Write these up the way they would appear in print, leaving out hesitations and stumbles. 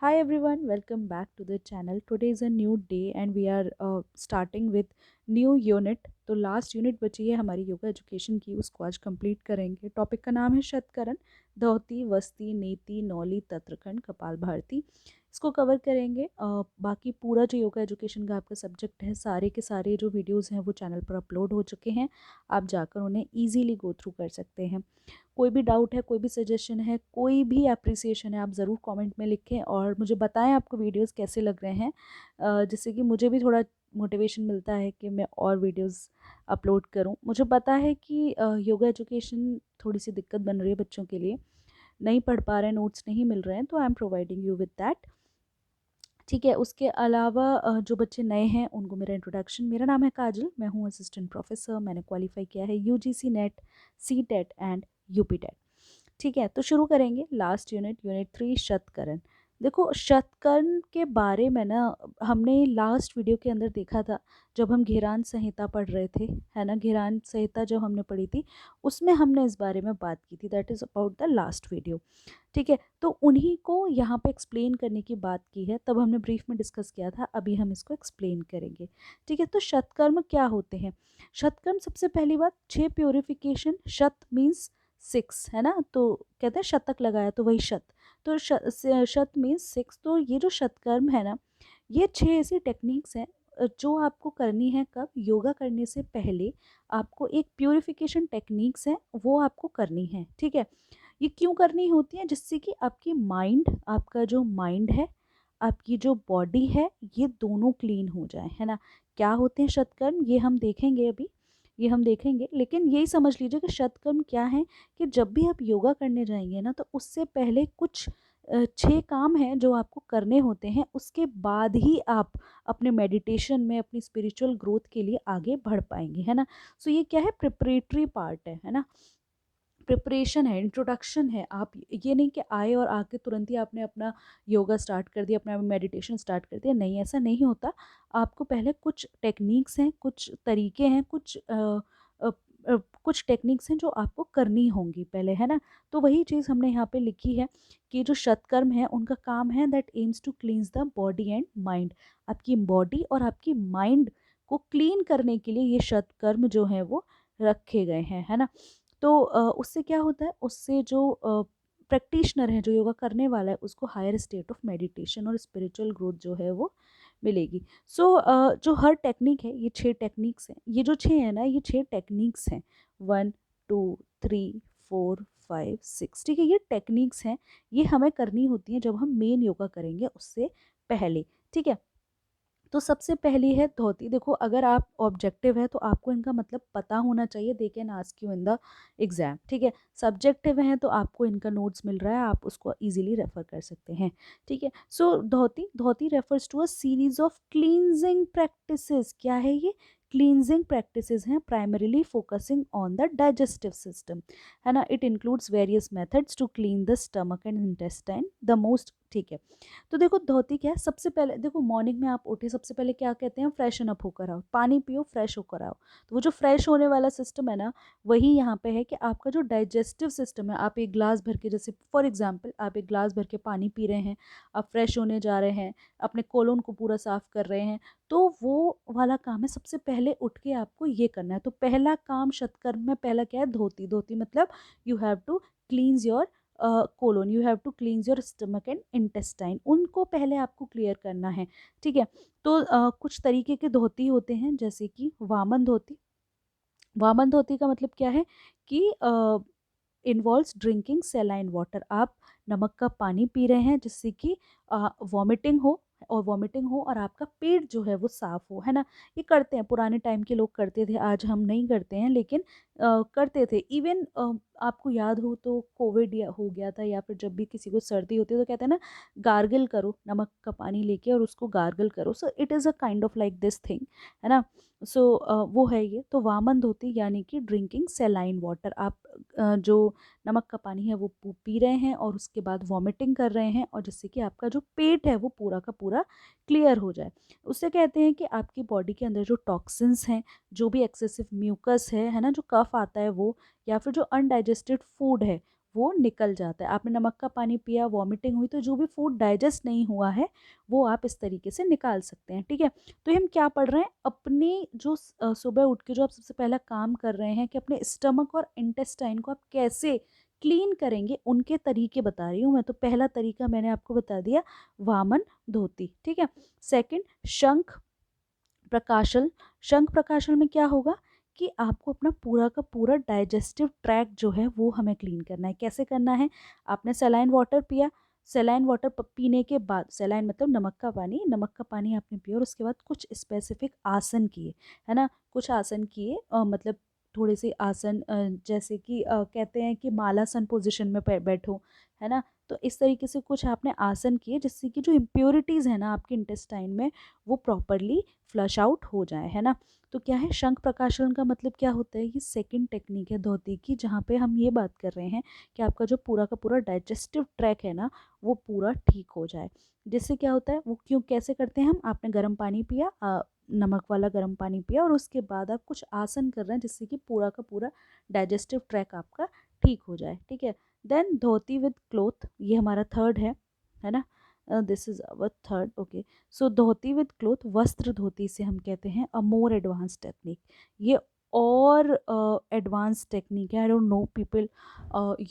Hi everyone, welcome back to the channel. Today is a new day and we are starting with new unit. तो last unit बची है हमारी yoga education की, उसको आज complete करेंगे। टॉपिक का नाम है शतकरण, धौती, वस्ती, नीति, नौली, तत्रखंड, कपाल भारती। इसको कवर करेंगे। बाकी पूरा जो योगा एजुकेशन का आपका सब्जेक्ट है, सारे के सारे जो वीडियोस हैं वो चैनल पर अपलोड हो चुके हैं। आप जाकर उन्हें ईजीली गो थ्रू कर सकते हैं। कोई भी डाउट है, कोई भी सजेशन है, कोई भी अप्रिसिएशन है, आप ज़रूर कमेंट में लिखें और मुझे बताएं आपको वीडियोस कैसे लग रहे हैं, जिससे कि मुझे भी थोड़ा मोटिवेशन मिलता है कि मैं और वीडियोस अपलोड करूं। मुझे पता है कि योगा एजुकेशन थोड़ी सी दिक्कत बन रही है बच्चों के लिए, नहीं पढ़ पा रहे हैं, नोट्स नहीं मिल रहे हैं, तो I am providing you with that. ठीक है, उसके अलावा जो बच्चे नए हैं उनको मेरा इंट्रोडक्शन। मेरा नाम है काजल, मैं हूँ असिस्टेंट प्रोफेसर। मैंने क्वालिफाई किया है UGC NET, C TET and UP TET. ठीक है, तो शुरू करेंगे लास्ट यूनिट, यूनिट 3, शतकरण। देखो, शतकर्ण के बारे में ना हमने लास्ट वीडियो के अंदर देखा था, जब हम घेरान संहिता पढ़ रहे थे, है ना। घेरान संहिता जब हमने पढ़ी थी उसमें हमने इस बारे में बात की थी। That is about the last video. ठीक है, तो उन्हीं को यहाँ पे एक्सप्लेन करने की बात की है। तब हमने ब्रीफ में डिस्कस किया था, अभी हम इसको एक्सप्लेन करेंगे। ठीक है, तो शतकर्म क्या होते हैं। शतकर्म, सबसे पहली बात, 6 प्योरिफिकेशन। शत मीन्स 6, है ना, तो कहते हैं शतक लगाया तो वही शत, तो शत मीन्स 6। तो ये जो शतकर्म है ना, ये 6 ऐसी टेक्निक्स हैं जो आपको करनी है। कब? योगा करने से पहले आपको एक प्योरिफिकेशन टेक्निक्स है, वो आपको करनी है। ठीक है, ये क्यों करनी होती है? जिससे कि आपकी माइंड, आपका जो माइंड है, आपकी जो बॉडी है, ये दोनों क्लीन हो जाए, है ना। क्या होते हैं शतकर्म, ये हम देखेंगे अभी, ये हम देखेंगे। लेकिन यही समझ लीजिए कि शतकर्म क्या है, कि जब भी आप योगा करने जाएंगे ना, तो उससे पहले कुछ 6 काम हैं जो आपको करने होते हैं। उसके बाद ही आप अपने मेडिटेशन में, अपनी स्पिरिचुअल ग्रोथ के लिए आगे बढ़ पाएंगे, है ना। सो ये क्या है? प्रिपरेटरी पार्ट है ना। प्रिपरेशन है, इंट्रोडक्शन है। आप ये नहीं कि आए और आके तुरंत ही आपने अपना योगा स्टार्ट कर दिया, अपना मेडिटेशन स्टार्ट कर दिया। नहीं, ऐसा नहीं होता। आपको पहले कुछ टेक्निक्स हैं, कुछ तरीके हैं, अ, कुछ टेक्निक्स हैं जो आपको करनी होंगी पहले, है ना। तो वही चीज़ हमने यहाँ पे लिखी है कि जो शतकर्म है उनका काम है that aims to cleanse the body and mind. आपकी बॉडी और आपकी माइंड को क्लीन करने के लिए ये शतकर्म जो है वो रखे गए हैं, है ना। तो उससे क्या होता है, उससे जो प्रैक्टिशनर है, जो योगा करने वाला है, उसको हायर स्टेट ऑफ मेडिटेशन और स्पिरिचुअल ग्रोथ जो है वो मिलेगी। सो जो हर टेक्निक है, ये 6 टेक्निक्स हैं। ये जो 6 है ना, ये 6 टेक्निक्स हैं। 1 2 3 4 5 6। ठीक है, ये टेक्निक्स हैं, ये हमें करनी होती हैं जब हम मेन योगा करेंगे उससे पहले। ठीक है, तो सबसे पहली है धोती। देखो, अगर आप ऑब्जेक्टिव है तो आपको इनका मतलब पता होना चाहिए। They can ask you in the exam. ठीक है, सब्जेक्टिव है तो आपको इनका नोट्स मिल रहा है, आप उसको इजीली रेफर कर सकते हैं। ठीक है, so dhauti, dhauti refers to a series of cleansing practices. क्या है ये? क्लींजिंग प्रैक्टिसेस हैं, primarily focusing on the digestive system, है ना। It includes various methods to clean the stomach and intestine the most. ठीक है, तो देखो धोती क्या है। सबसे पहले देखो, मॉर्निंग में आप उठे, सबसे पहले क्या कहते हैं? फ्रेशन अप होकर आओ, पानी पियो, फ्रेश होकर आओ। तो वो जो फ्रेश होने वाला सिस्टम है ना, वही यहाँ पे है कि आपका जो डाइजेस्टिव सिस्टम है, आप एक ग्लास भर के, जैसे फॉर एग्जांपल आप एक ग्लास भर के पानी पी रहे हैं, आप फ्रेश होने जा रहे हैं, अपने कोलोन को पूरा साफ कर रहे हैं, तो वो वाला काम है। सबसे पहले उठ के आपको ये करना है। तो पहला काम शतकर्म में पहला क्या है? धोती। धोती मतलब you have to cleanse your colon, you have to cleanse your stomach and intestine, उनको पहले आपको क्लियर करना है। ठीक है, तो कुछ तरीके के धोती होते हैं, जैसे कि वामन धोती। वामन धोती का मतलब क्या है कि इन्वॉल्व्स ड्रिंकिंग सेलाइन वाटर। आप नमक का पानी पी रहे हैं जिससे कि वॉमिटिंग हो, और वॉमिटिंग हो और आपका पेट जो है वो साफ हो, है ना। ये करते हैं, पुराने टाइम के लोग करते थे, आज हम नहीं करते हैं, लेकिन करते थे। इवन आपको याद हो तो कोविड या हो गया था, या फिर जब भी किसी को सर्दी होती है तो कहते हैं ना, गार्गल करो, नमक का पानी लेके और उसको गार्गल करो। So it is a kind of like this thing, है ना। सो वो है ये। तो वामन धोती यानी कि ड्रिंकिंग सेलाइन वाटर। आप जो नमक का पानी है वो पी रहे हैं और उसके बाद वॉमिटिंग कर रहे हैं, और जिससे कि आपका जो पेट है वो पूरा का पूरा क्लियर हो जाए। उससे कहते हैं कि आपकी बॉडी के अंदर जो टॉक्सिन्स हैं, जो भी एक्सेसिव म्यूकस है ना, जो कफ आता है वो, या फिर जो अनडाइजेस्टेड फूड है वो निकल जाता है। आपने नमक का पानी पिया, वॉमिटिंग हुई, तो जो भी फूड डाइजेस्ट नहीं हुआ है वो आप इस तरीके से निकाल सकते हैं, ठीक है। तो हम क्या पढ़ रहे हैं, अपने जो सुबह उठ के जो आप सबसे पहला काम कर रहे हैं कि अपने स्टमक और इंटेस्टाइन को आप कैसे क्लीन करेंगे, उनके तरीके बता रही हूँ मैं। तो पहला तरीका मैंने आपको बता दिया, वामन धोती, ठीक है। सेकंड, शंख प्रकाशन। शंख प्रकाशन में क्या होगा कि आपको अपना पूरा का पूरा डाइजेस्टिव ट्रैक्ट जो है वो हमें क्लीन करना है। कैसे करना है, आपने सलाइन वाटर पिया, सलाइन वाटर पीने के बाद, सलाइन मतलब नमक का पानी, नमक का पानी आपने पिया और उसके बाद कुछ स्पेसिफिक आसन किए, है ना, कुछ आसन किए, मतलब थोड़े से आसन, जैसे कि कहते हैं कि मालासन पोजिशन में बैठो, है ना। तो इस तरीके से कुछ आपने आसन किए जिससे कि जो इम्प्योरिटीज़ है ना आपके इंटेस्टाइन में वो प्रॉपरली फ्लश आउट हो जाए, है ना। तो क्या है, शंख प्रकाशन का मतलब क्या होता है, ये सेकंड टेक्निक है धोती की, जहाँ पे हम ये बात कर रहे हैं कि आपका जो पूरा का पूरा डाइजेस्टिव ट्रैक है ना वो पूरा ठीक हो जाए। जिससे क्या होता है, वो क्यों कैसे करते हैं हम, आपने गर्म पानी पिया, नमक वाला गर्म पानी पिया और उसके बाद आप कुछ आसन कर रहे हैं जिससे कि पूरा का पूरा डाइजेस्टिव ट्रैक आपका ठीक हो जाए, ठीक है। देन धोती विद क्लोथ, ये हमारा थर्ड है ना, this is our third, okay. So dhoti with cloth, वस्त्र धोती से हम कहते हैं अ मोर एडवांस टेक्निक। ये और एडवांस टेक्निक है, I don't know people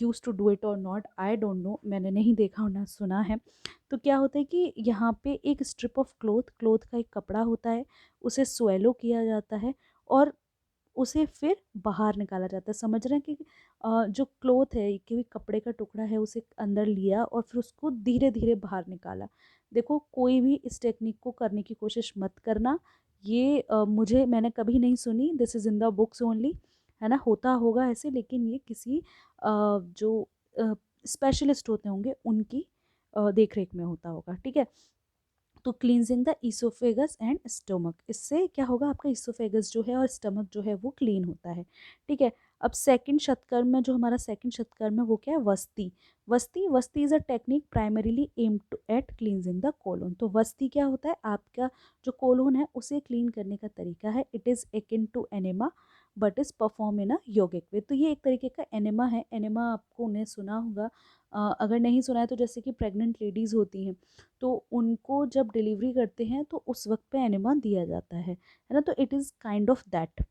use to do it और नॉट, आई डोंट नो, मैंने नहीं देखा और ना सुना है। तो क्या होता है कि यहाँ पे एक स्ट्रिप ऑफ क्लोथ, क्लोथ का एक कपड़ा होता है, उसे स्वेलो किया जाता है और उसे फिर बाहर निकाला जाता है। समझ रहे हैं कि जो क्लोथ है कि कपड़े का टुकड़ा है उसे अंदर लिया और फिर उसको धीरे धीरे बाहर निकाला। देखो कोई भी इस टेक्निक को करने की कोशिश मत करना, ये मैंने कभी नहीं सुनी, this is in the books only, है ना। होता होगा ऐसे, लेकिन ये किसी जो स्पेशलिस्ट होते होंगे उनकी देख रेख में होता होगा, ठीक है। तो cleansing the oesophagus and stomach, इससे क्या होगा, आपका ईसोफेगस जो है और स्टमक जो है वो क्लीन होता है, ठीक है। अब सेकंड शतकर्म में, जो हमारा सेकंड शतकर्म है वो क्या है, vasti. Vasti, vasti is a technique primarily aim to at cleansing the colon. तो वस्ती क्या होता है, आपका जो कोलोन है उसे क्लीन करने का तरीका है, it is akin to enema but is perform in a yogic way. तो ये एक तरीके का एनेमा है, एनेमा आपको उन्हें सुना होगा, अगर नहीं सुना है तो जैसे कि प्रेग्नेंट लेडीज़ होती हैं तो उनको जब डिलीवरी करते हैं तो उस वक्त पे एनेमा दिया जाता है ना। तो it is kind of that,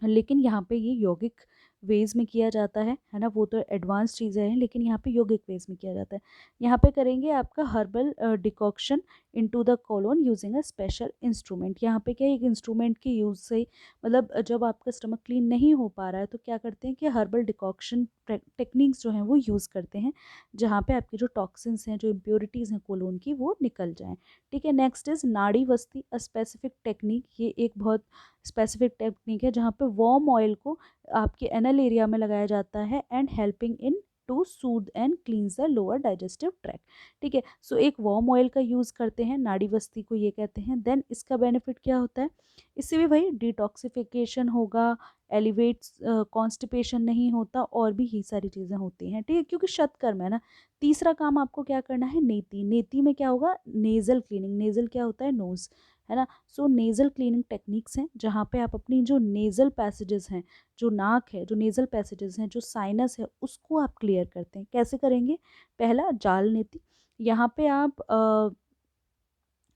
लेकिन यहाँ पे ये यौगिक वेज में किया जाता है ना। वो तो एडवांस चीज़ें हैं लेकिन यहाँ पे यौगिक वेज में किया जाता है। यहाँ पे करेंगे आपका herbal decoction into the colon using a special instrument. यहाँ पे क्या, एक इंस्ट्रूमेंट के यूज़ से, मतलब जब आपका स्टमक क्लीन नहीं हो पा रहा है तो क्या करते हैं कि हर्बल डिकॉक्शन टेक्निक्स जो हैं वो यूज़ करते हैं, जहाँ पे आपकी जो टॉक्सिन्स हैं, जो इम्प्योरिटीज़ हैं कोलोन की, वो निकल जाएँ, ठीक है। नेक्स्ट इज़ नाड़ी वस्ती, अ स्पेसिफिक टेक्निक। ये एक बहुत स्पेसिफिक टेक्निक है जहाँ पे वार्म ऑयल को आपके एनल एरिया में लगाया जाता है and helping in to soothe and cleanse the lower digestive track, ठीक है। सो एक वार्म ऑयल का यूज़ करते हैं, नाड़ी बस्ती को ये कहते हैं। देन इसका बेनिफिट क्या होता है, इससे भी भाई डिटॉक्सिफिकेशन होगा, एलिवेट्स, कॉन्स्टिपेशन नहीं होता, और भी ही सारी चीज़ें होती हैं, ठीक है, क्योंकि शतकर्म है ना। तीसरा काम आपको क्या करना है, नेति। नेति में क्या होगा, नेज़ल क्लीनिंग। नेज़ल क्या होता है, नोज़, है ना। सो नेज़ल क्लीनिंग टेक्निक्स हैं जहाँ पे आप अपनी जो नेज़ल पैसेजेस हैं, जो नाक है, जो नेज़ल पैसेजेस हैं, जो साइनस है, उसको आप क्लियर करते हैं। कैसे करेंगे, पहला जाल नेति। यहाँ पे आप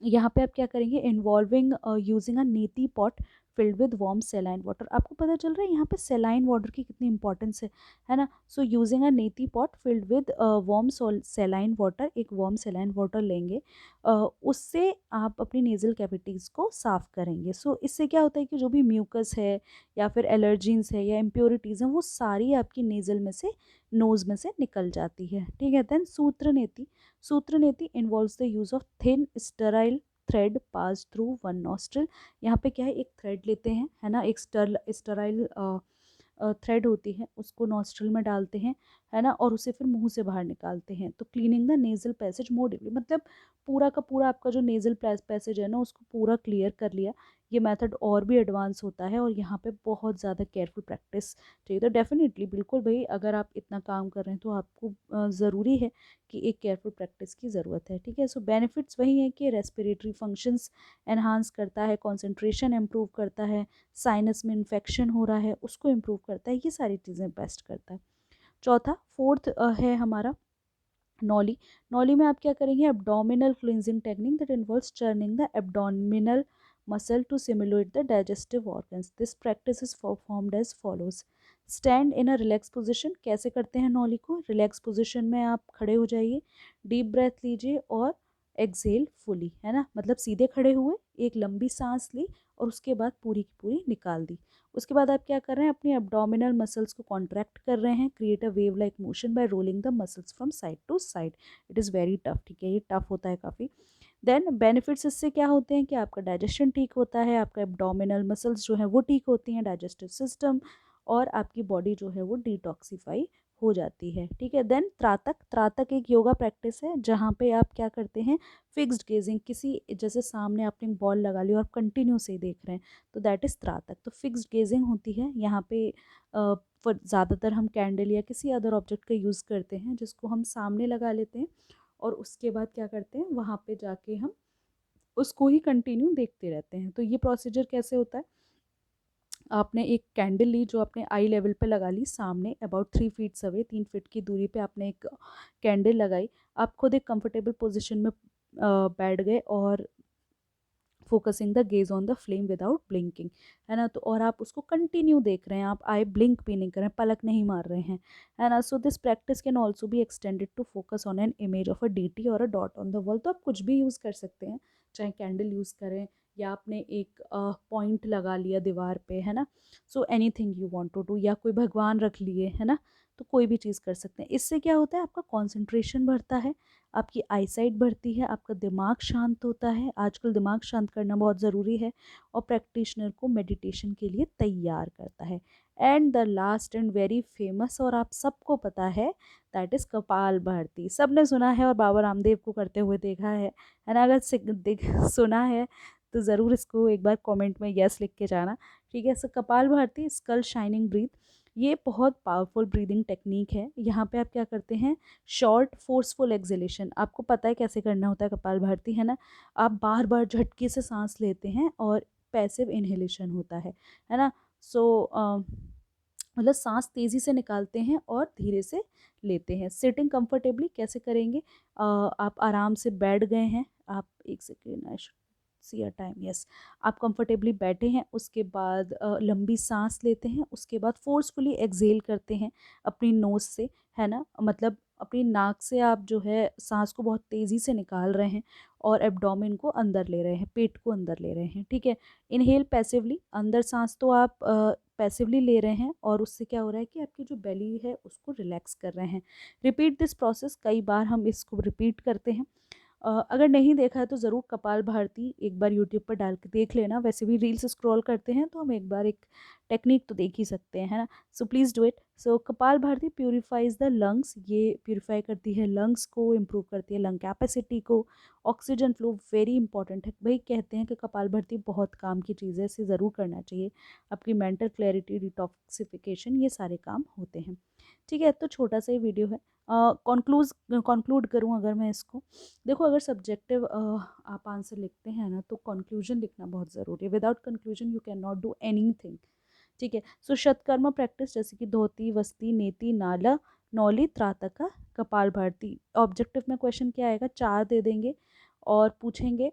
यहाँ पे आप क्या करेंगे, इन्वॉल्विंग यूजिंग अ नीति pot filled with warm saline water. आपको पता चल रहा है यहाँ पे सेलाइन वाटर की कितनी इंपॉर्टेंस है ना। सो यूजिंग अ नीति pot filled with warm saline water, एक वार्म सेलाइन वाटर लेंगे, उससे आप अपनी नेज़ल कैविटीज़ को साफ़ करेंगे। सो इससे क्या होता है कि जो भी म्यूकस है या फिर एलर्जीन्स है या इम्प्योरिटीज़ हैं वो सारी आपकी नेज़ल में से, नोज़ में से निकल जाती है, ठीक है। देन सूत्र नेति। सूत्र नेति involves the use of thin sterile thread pass through one nostril. यहाँ पे क्या है, एक थ्रेड लेते हैं, है ना, एक स्टेराइल थ्रेड होती है, उसको नॉस्ट्रल में डालते हैं, है ना, और उसे फिर मुंह से बाहर निकालते हैं। तो cleaning the nasal passage more deeply, मतलब पूरा का पूरा आपका जो नेज़ल पैसेज है ना उसको पूरा क्लियर कर लिया। ये मेथड और भी एडवांस होता है और यहाँ पे बहुत ज़्यादा केयरफुल प्रैक्टिस चाहिए। तो डेफिनेटली बिल्कुल भाई, अगर आप इतना काम कर रहे हैं तो आपको ज़रूरी है कि एक केयरफुल प्रैक्टिस की ज़रूरत है, ठीक है। सो बेनिफिट्स वही हैं कि रेस्पिरेटरी फंक्शंस एनहांस करता है, कंसंट्रेशन इम्प्रूव करता है, साइनस में इन्फेक्शन हो रहा है उसको इम्प्रूव करता है, ये सारी चीज़ें बेस्ट करता है। चौथा फोर्थ है हमारा नॉली। नॉली में आप क्या करेंगे, abdominal cleansing technique that involves turning the abdominal muscle to simulate the digestive organs. This practice is performed as follows. Stand in a relax position. कैसे करते हैं नॉली को, रिलैक्स पोजिशन में आप खड़े हो जाइए, डीप ब्रेथ लीजिए और एक्सेल फुली, है ना, मतलब सीधे खड़े हुए, एक लंबी सांस ली और उसके बाद पूरी की पूरी निकाल दी। उसके बाद आप क्या कर रहे हैं, अपनी एब्डोमिनल मसल्स को कॉन्ट्रैक्ट कर रहे हैं, create a wave like motion by rolling the muscles from side to side. It is very tough, ठीक है, ये टफ होता है काफ़ी। देन बेनिफिट्स इससे क्या होते हैं कि आपका डाइजेशन ठीक होता है, आपका एब्डोमिनल मसल्स जो है वो ठीक होती हैं, डाइजेस्टिव सिस्टम, और आपकी बॉडी जो है वो डिटॉक्सीफाई हो जाती है, ठीक है। देन त्राटक। त्राटक एक योगा प्रैक्टिस है जहाँ पे आप क्या करते हैं, फिक्स्ड गेजिंग, किसी जैसे सामने आपने बॉल लगा ली और आप कंटिन्यू से देख रहे हैं, तो दैट इज़ त्राटक। तो फिक्स्ड गेजिंग होती है यहाँ पे। ज़्यादातर हम कैंडल या किसी अदर ऑब्जेक्ट का यूज़ करते हैं जिसको हम सामने लगा लेते हैं और उसके बाद क्या करते हैं, वहाँ पे जाके हम उसको ही कंटिन्यू देखते रहते हैं। तो ये प्रोसीजर कैसे होता है, आपने एक कैंडल ली जो अपने आई लेवल पे लगा ली, सामने अबाउट 3 फीट अवे, 3 फीट की दूरी पे आपने एक कैंडल लगाई। आप खुद एक कंफर्टेबल पोजीशन में बैठ गए और focusing the gauge on the flame without blinking, है ना, तो और आप उसको कंटिन्यू देख रहे हैं, आप आई ब्लिंक भी नहीं कर रहे हैं, पलक नहीं मार रहे हैं, है ना। So this practice can also be extended to focus on an image of a deity और a dot on the wall. तो आप कुछ भी यूज़ कर सकते हैं, चाहे कैंडल यूज़ करें या आपने एक पॉइंट लगा लिया दीवार पे, है ना। So anything you want to do, या कोई भगवान रख लिए, है ना, तो कोई भी चीज़ कर सकते हैं। इससे क्या होता है, आपका कॉन्सेंट्रेशन बढ़ता है, आपकी आईसाइट बढ़ती है, आपका दिमाग शांत होता है। आजकल दिमाग शांत करना बहुत ज़रूरी है और प्रैक्टिशनर को मेडिटेशन के लिए तैयार करता है। And the last and very famous, और आप सबको पता है, दैट इज़ कपाल भारती। सबने सुना है और बाबा रामदेव को करते हुए देखा है ना। अगर सुना है तो ज़रूर इसको एक बार कमेंट में यस लिख के जाना, ठीक है। सो कपाल भारती, स्कल शाइनिंग ब्रीथ, ये बहुत पावरफुल ब्रीदिंग टेक्निक है। यहाँ पे आप क्या करते हैं, शॉर्ट फोर्सफुल एक्सहेलेशन, आपको पता है कैसे करना होता है कपाल भारती, है ना। आप बार बार झटके से सांस लेते हैं और पैसिव इनहेलेशन होता है ना। सो मतलब सांस तेज़ी से निकालते हैं और धीरे से लेते हैं। सिटिंग कंफर्टेबली कैसे करेंगे, आप आराम से बैठ गए हैं, आप एक second, I should see a time, yes, आप कंफर्टेबली बैठे हैं, उसके बाद लंबी सांस लेते हैं, उसके बाद फोर्सफुली एक्सेल करते हैं अपनी नोज़ से, है ना, मतलब अपनी नाक से आप जो है सांस को बहुत तेज़ी से निकाल रहे हैं और एब्डोमेन को अंदर ले रहे हैं, पेट को अंदर ले रहे हैं, ठीक है। इनहेल पैसिवली, अंदर सांस तो आप पैसिवली ले रहे हैं और उससे क्या हो रहा है कि आपकी जो बेली है उसको रिलैक्स कर रहे हैं। रिपीट दिस प्रोसेस, कई बार हम इसको रिपीट करते हैं। अगर नहीं देखा है तो ज़रूर कपाल भारती एक बार यूट्यूब पर डाल के देख लेना। वैसे भी रील्स स्क्रॉल करते हैं तो हम एक बार एक टेक्निक तो देख ही सकते हैं, है ना। So please do it. So kapalbhati purifies the lungs, ये प्यूरिफाई करती है लंग्स को, इम्प्रूव करती है लंग कैपेसिटी को, ऑक्सीजन फ्लो वेरी इंपॉर्टेंट है भाई। कहते हैं कि कपाल भारती बहुत काम की चीज़ है, इसे ज़रूर करना चाहिए। आपकी मेंटल क्लैरिटी, डिटॉक्सिफिकेशन, ये सारे काम होते हैं, ठीक है। तो छोटा सा ही वीडियो है। कंक्लूड करूँ अगर मैं इसको, देखो, अगर सब्जेक्टिव आप आंसर लिखते हैं ना तो कंक्लूजन लिखना बहुत ज़रूरी है। Without conclusion you can not do anything, ठीक है। सो शतकर्म प्रैक्टिस जैसे कि धोती, वस्ती, नेति, नाला, नौली, त्राटका, कपाल भारती। ऑब्जेक्टिव में क्वेश्चन क्या आएगा, 4 दे देंगे और पूछेंगे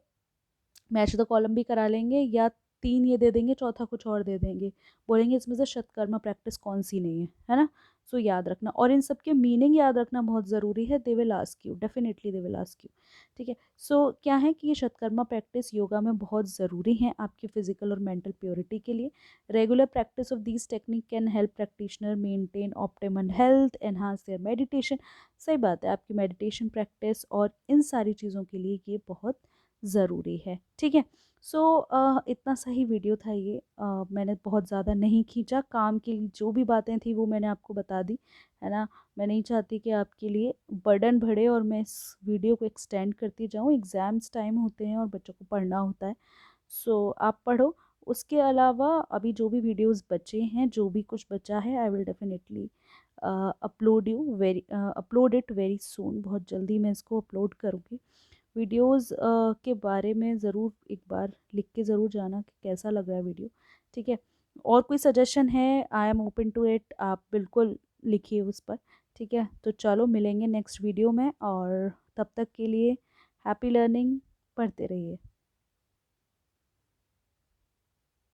मैच द कॉलम भी करा लेंगे, या 3 ये दे देंगे, चौथा कुछ और दे देंगे, बोलेंगे इसमें से शतकर्मा प्रैक्टिस कौन सी नहीं है ना। सो याद रखना, और इन सब के मीनिंग याद रखना बहुत ज़रूरी है। They will ask you, definitely they will ask you, ठीक है। सो क्या है कि ये शतकर्मा प्रैक्टिस योगा में बहुत ज़रूरी है आपकी फिजिकल और मेंटल प्योरिटी के लिए। Regular practice of these technique can help practitioner maintain optimal health, enhance there meditation. सही बात है, आपकी मेडिटेशन प्रैक्टिस और इन सारी चीज़ों के लिए ये बहुत ज़रूरी है, ठीक है। सो इतना सही वीडियो था ये। मैंने बहुत ज़्यादा नहीं खींचा, काम की जो भी बातें थी वो मैंने आपको बता दी, है ना। मैं नहीं चाहती कि आपके लिए बर्डन बढ़े और मैं इस वीडियो को एक्सटेंड करती जाऊँ। एग्ज़ाम्स टाइम होते हैं और बच्चों को पढ़ना होता है, सो आप पढ़ो। उसके अलावा अभी जो भी वीडियोस बचे हैं, जो भी कुछ बचा है, I will definitely upload it very soon. बहुत जल्दी मैं इसको अपलोड करूँगी। वीडियोस के बारे में ज़रूर एक बार लिख के ज़रूर जाना कि कैसा लग रहा है वीडियो, ठीक है। और कोई सजेशन है, I am open to it, आप बिल्कुल लिखिए उस पर, ठीक है, तो चलो मिलेंगे नेक्स्ट वीडियो में, और तब तक के लिए हैप्पी लर्निंग, पढ़ते रहिए।